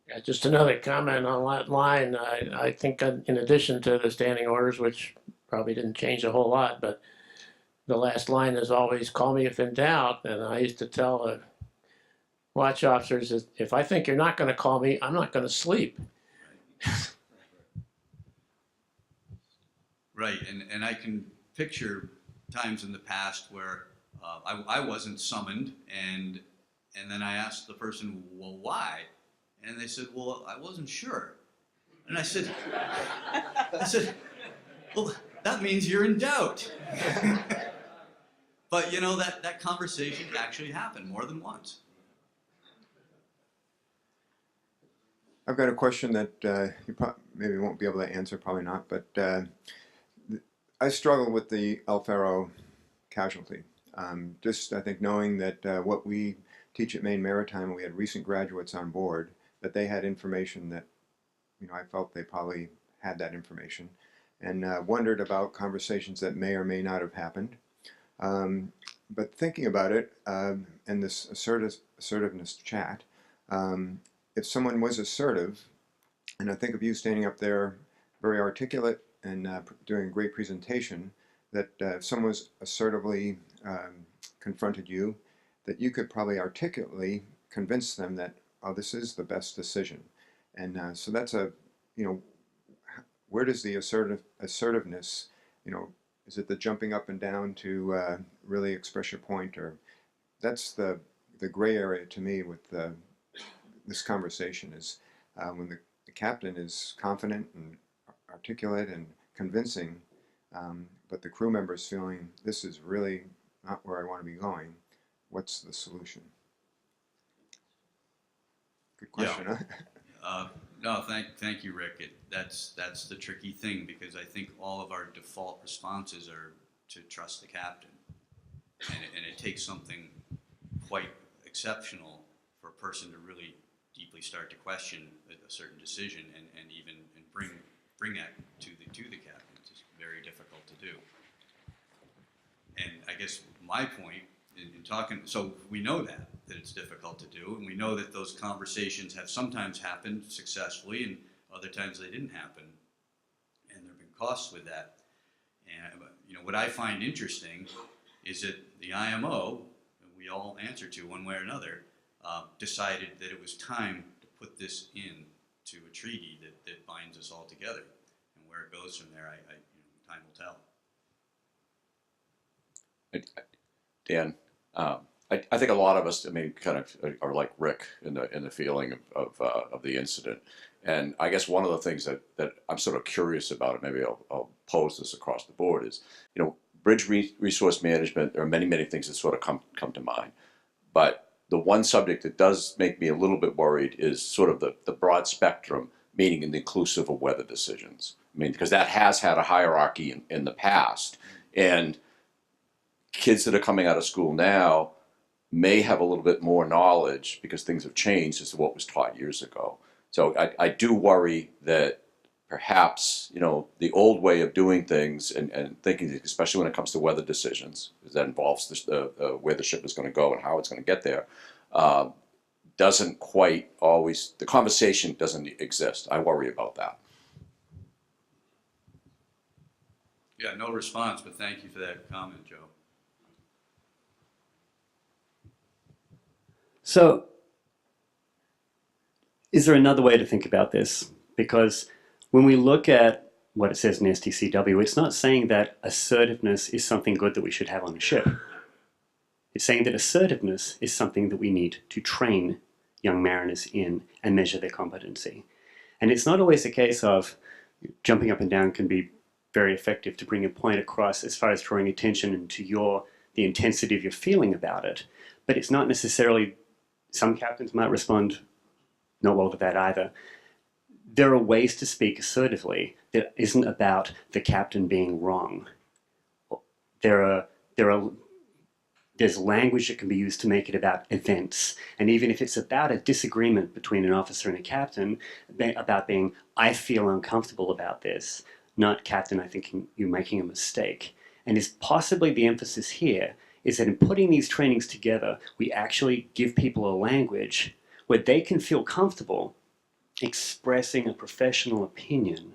C: Yeah, just another comment on that line. I think in addition to the standing orders, which probably didn't change a whole lot, but the last line is always call me if in doubt. And I used to tell the watch officers, if I think you're not going to call me, I'm not going to sleep.
A: Right, and I can picture times in the past where I wasn't summoned, and then I asked the person, well, why? And they said, well, I wasn't sure. And I said, well, that means you're in doubt. But that conversation actually happened more than once.
G: I've got a question that you maybe won't be able to answer, probably not, but I struggle with the El Faro casualty. Just, I think, knowing that what we teach at Maine Maritime, we had recent graduates on board, that they had information that, I felt they probably had that information, and wondered about conversations that may or may not have happened. But thinking about it, in this assertiveness chat, if someone was assertive, and I think of you standing up there very articulate and doing a great presentation, that if someone was assertively confronted you, that you could probably articulately convince them that, oh, this is the best decision. And so that's where does the assertiveness, is it the jumping up and down to really express your point? Or that's the gray area to me with this conversation is when the captain is confident and articulate and convincing, but the crew member's feeling this is really not where I want to be going. What's the solution? Good question, huh?
A: No, thank you, Rick. That's the tricky thing, because I think all of our default responses are to trust the captain, and it takes something quite exceptional for a person to really deeply start to question a certain decision and even bring that to the captain. It's very difficult to do. And I guess my point in talking, so we know that it's difficult to do, and we know that those conversations have sometimes happened successfully, and other times they didn't happen, and there have been costs with that. And what I find interesting is that the IMO, we all answer to one way or another, decided that it was time to put this in to a treaty that binds us all together. And where it goes from there, time will tell.
H: Dan, I think a lot of us, kind of are like Rick in the feeling of the incident. And I guess one of the things that I'm sort of curious about, and maybe I'll pose this across the board, is, resource management, there are many, many things that sort of come to mind. But the one subject that does make me a little bit worried is sort of the broad spectrum, meaning and inclusive of weather decisions. I mean, because that has had a hierarchy in the past. And kids that are coming out of school now may have a little bit more knowledge because things have changed as to what was taught years ago. So I do worry that perhaps, you know, the old way of doing things and thinking, especially when it comes to weather decisions, because that involves where the ship is going to go and how it's going to get there, doesn't quite always, the conversation doesn't exist. I worry about that.
A: Yeah, no response, but thank you for that comment, Joe.
I: So, is there another way to think about this? Because when we look at what it says in STCW, it's not saying that assertiveness is something good that we should have on a ship. It's saying that assertiveness is something that we need to train young mariners in and measure their competency. And it's not always a case of jumping up and down can be very effective to bring a point across as far as drawing attention to the intensity of your feeling about it. But it's not necessarily, some captains might respond not well to that either. There are ways to speak assertively that isn't about the captain being wrong. There's language that can be used to make it about events. And even if it's about a disagreement between an officer and a captain, about being, I feel uncomfortable about this, not captain, I think you're making a mistake. And is possibly the emphasis here is that in putting these trainings together, we actually give people a language where they can feel comfortable expressing a professional opinion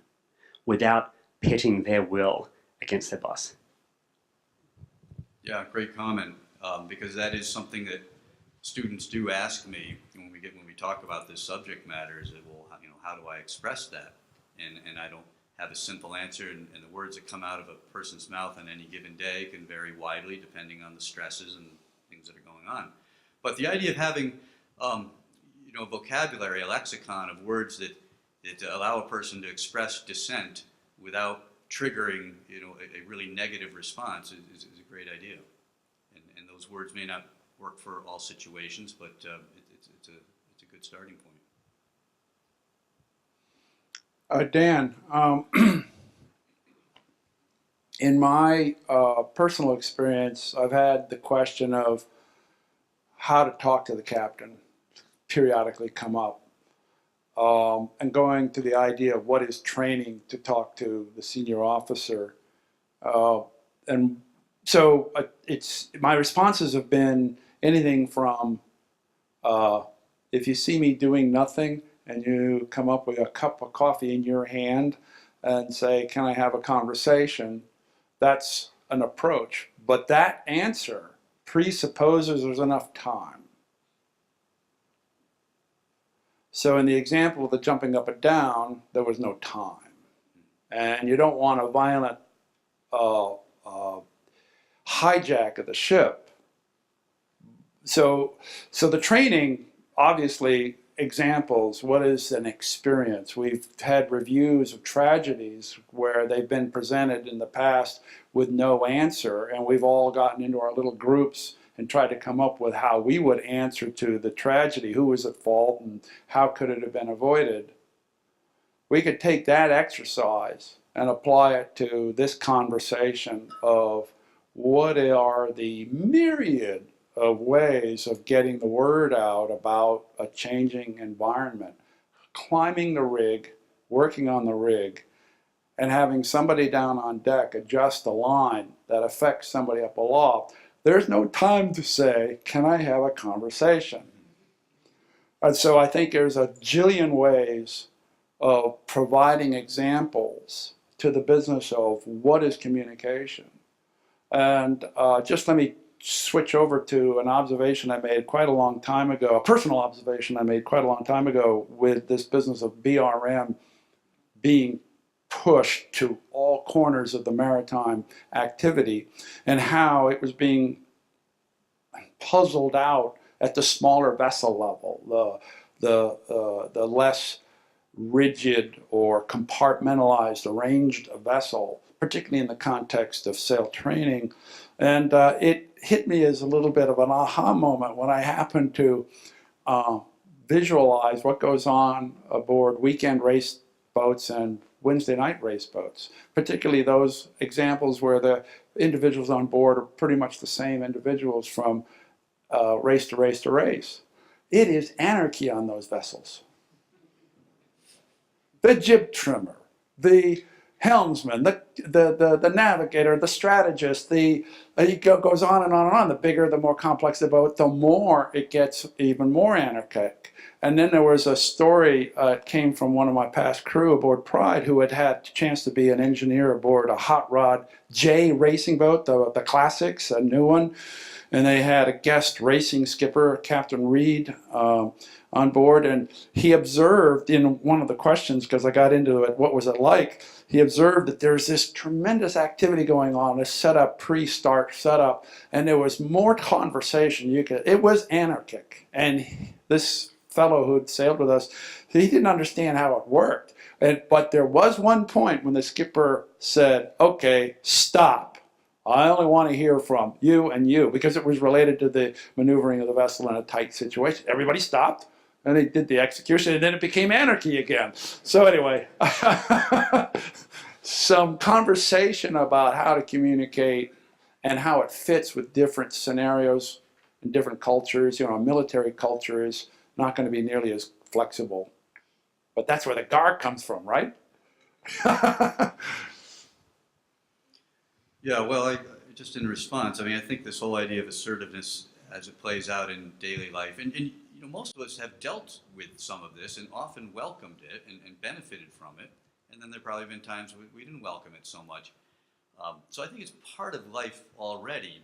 I: without pitting their will against their boss.
A: Yeah, great comment, because that is something that students do ask me when we talk about this subject matter, is that, well, you know, how do I express that? And I don't have a simple answer, and the words that come out of a person's mouth on any given day can vary widely depending on the stresses and things that are going on. But the idea of having you know, vocabulary, a lexicon of words that allow a person to express dissent without triggering, you know, a really negative response is a great idea. And those words may not work for all situations, but it's a good starting point.
J: Dan, in my personal experience, I've had the question of how to talk to the captain periodically come up, and going to the idea of what is training to talk to the senior officer. And so my responses have been anything from, if you see me doing nothing, and you come up with a cup of coffee in your hand and say, can I have a conversation? That's an approach. But that answer presupposes there's enough time. So in the example of the jumping up and down, there was no time. And you don't want a violent hijack of the ship. So the training, obviously, examples, what is an experience? We've had reviews of tragedies where they've been presented in the past with no answer, and we've all gotten into our little groups and tried to come up with how we would answer to the tragedy, who was at fault and how could it have been avoided. We could take that exercise and apply it to this conversation of what are the myriad of ways of getting the word out about a changing environment. Climbing the rig, working on the rig, and having somebody down on deck adjust a line that affects somebody up aloft. There's no time to say, can I have a conversation? And so I think there's a jillion ways of providing examples to the business of what is communication. And just let me switch over to an observation I made quite a long time ago, a personal observation I made quite a long time ago with this business of BRM being pushed to all corners of the maritime activity and how it was being puzzled out at the smaller vessel level, the less rigid or compartmentalized arranged vessel particularly in the context of sail training. And it hit me as a little bit of an aha moment when I happened to visualize what goes on aboard weekend race boats and Wednesday night race boats, particularly those examples where the individuals on board are pretty much the same individuals from race to race to race. It is anarchy on those vessels. The jib trimmer, the helmsman, the navigator, the strategist, it goes on and on and on. The bigger, the more complex the boat, the more it gets even more anarchic. And then there was a story, it came from one of my past crew aboard Pride, who had had a chance to be an engineer aboard a Hot Rod J racing boat, the Classics, a new one. And they had a guest racing skipper, Captain Reed, on board. And he observed in one of the questions, because I got into it, what was it like? He observed that there's this tremendous activity going on, this setup, pre-start setup, and there was more conversation. It was anarchic. And this fellow who had sailed with us, he didn't understand how it worked. But there was one point when the skipper said, okay, stop. I only want to hear from you and you, because it was related to the maneuvering of the vessel in a tight situation. Everybody stopped, and they did the execution, and then it became anarchy again. So anyway, some conversation about how to communicate and how it fits with different scenarios and different cultures. A military culture is not going to be nearly as flexible. But that's where the GAR comes from, right?
A: Yeah, well, just in response, I think this whole idea of assertiveness as it plays out in daily life, and most of us have dealt with some of this and often welcomed it and benefited from it, and then there probably been times we didn't welcome it so much. So I think it's part of life already,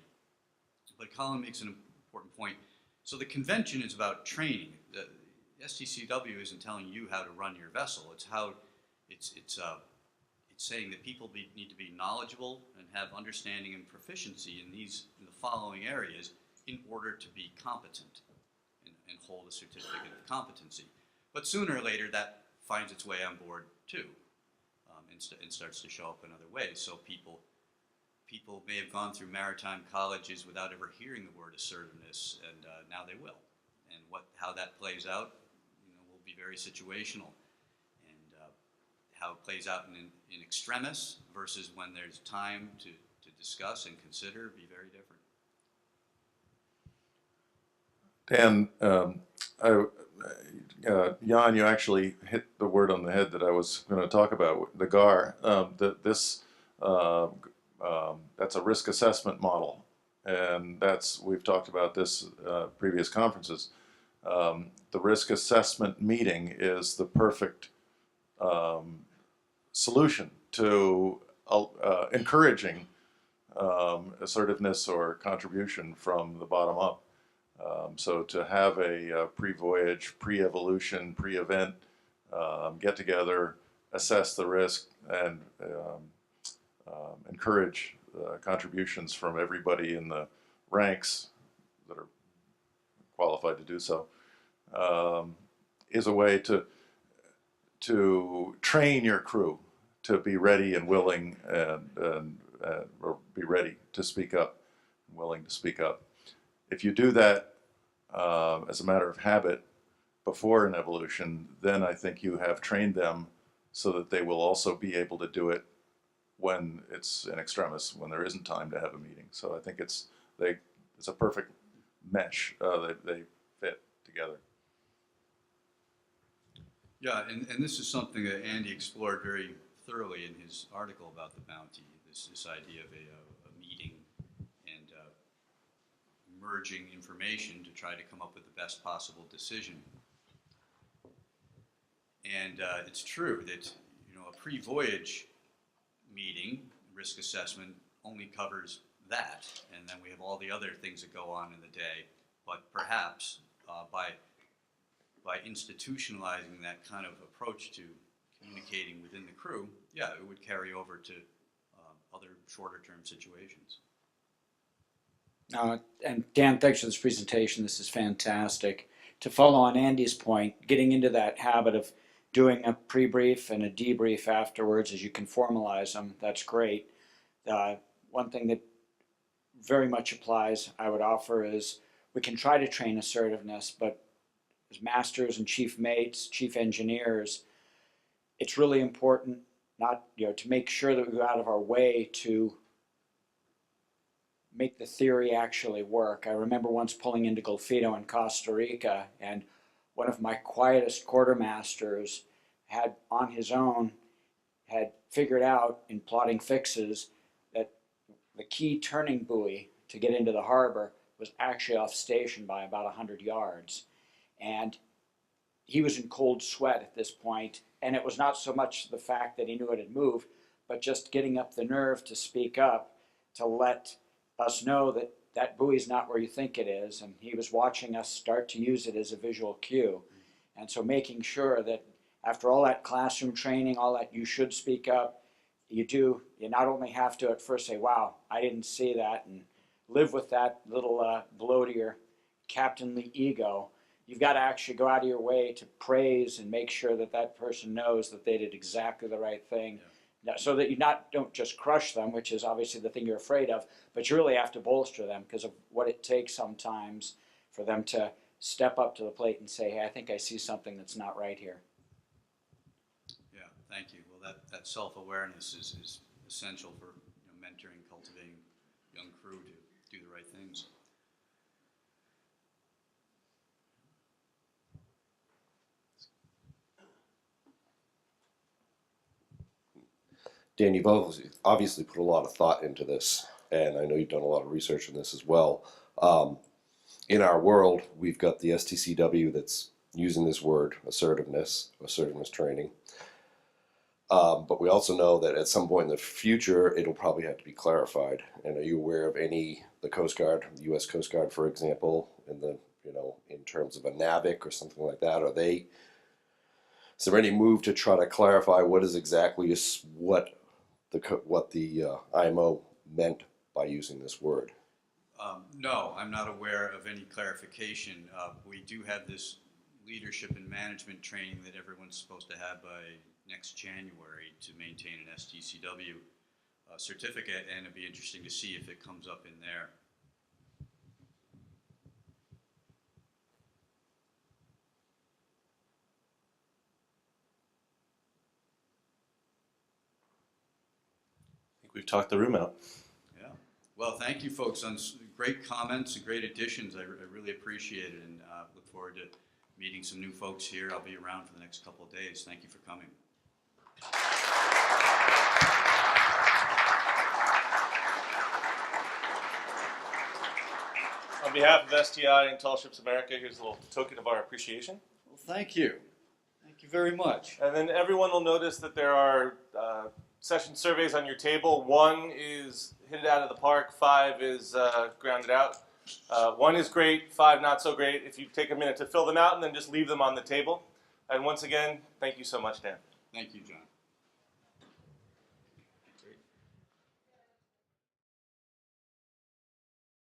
A: but Colin makes an important point. So the convention is about training. The STCW isn't telling you how to run your vessel. It's how it's saying that people need to be knowledgeable and have understanding and proficiency in the following areas in order to be competent and hold a certificate of competency. But sooner or later, that finds its way on board too, and starts to show up in other ways. So people may have gone through maritime colleges without ever hearing the word assertiveness, and now they will. And how that plays out, will be very situational. How it plays out in extremis versus when there's time to discuss and consider be very different.
D: Dan, Jan, you actually hit the word on the head that I was going to talk about, the GAR. That's a risk assessment model, and we've talked about this previous conferences. The risk assessment meeting is the perfect solution to encouraging assertiveness or contribution from the bottom up. So to have a pre-voyage, pre-evolution, pre-event get-together, assess the risk, and encourage contributions from everybody in the ranks that are qualified to do so is a way to train your crew to be ready and willing and or be ready to speak up, willing to speak up. If you do that as a matter of habit before an evolution, then I think you have trained them so that they will also be able to do it when it's in extremis, when there isn't time to have a meeting. So I think it's a perfect mesh. They fit together.
A: Yeah, and this is something that Andy explored very thoroughly in his article about the bounty, this idea of a meeting and merging information to try to come up with the best possible decision. And it's true that a pre-voyage meeting, risk assessment, only covers that, and then we have all the other things that go on in the day. But perhaps by institutionalizing that kind of approach to communicating within the crew, yeah, it would carry over to other shorter-term situations.
K: And Dan, thanks for this presentation. This is fantastic. To follow on Andy's point, getting into that habit of doing a pre-brief and a debrief afterwards as you can formalize them. That's great. One thing that very much applies, I would offer, is we can try to train assertiveness, but as masters and chief mates, chief engineers, it's really important not, to make sure that we go out of our way to make the theory actually work. I remember once pulling into Golfito in Costa Rica, and one of my quietest quartermasters had, on his own, had figured out in plotting fixes that the key turning buoy to get into the harbor was actually off station by about 100 yards. And he was in cold sweat at this point, and it was not so much the fact that he knew it had moved, but just getting up the nerve to speak up, to let us know that that buoy is not where you think it is, and he was watching us start to use it as a visual cue. And so making sure that after all that classroom training, all that you should speak up, you not only have to at first say, wow, I didn't see that, and live with that little blow to your captainly ego, you've got to actually go out of your way to praise and make sure that that person knows that they did exactly the right thing. Yeah. So that you don't just crush them, which is obviously the thing you're afraid of, but you really have to bolster them because of what it takes sometimes for them to step up to the plate and say, hey, I think I see something that's not right here.
A: Yeah, thank you. Well, that self-awareness is essential for mentoring, cultivating young crew to do the right things.
L: Dan, you've obviously put a lot of thought into this, and I know you've done a lot of research on this as well. In our world, we've got the STCW that's using this word, assertiveness training. But we also know that at some point in the future, it'll probably have to be clarified. And are you aware of the Coast Guard, the U.S. Coast Guard, for example, in terms of a NAVIC or something like that? Is there any move to try to clarify what the IMO meant by using this word?
A: No, I'm not aware of any clarification. We do have this leadership and management training that everyone's supposed to have by next January to maintain an STCW certificate, and it'd be interesting to see if it comes up in there.
B: I think we've talked the room out.
A: Yeah. Well, thank you folks on great comments and great additions. I really appreciate it, and look forward to meeting some new folks here. I'll be around for the next couple of days. Thank you for coming.
B: On behalf of STI and Tall Ships America, here's a little token of our appreciation.
A: Well, thank you. Thank you very much.
B: And then everyone will notice that there are session surveys on your table. 1 is hit it out of the park, 5 is grounded out. 1 is great, 5 not so great. If you take a minute to fill them out and then just leave them on the table. And once again, thank you so much, Dan.
A: Thank you, John.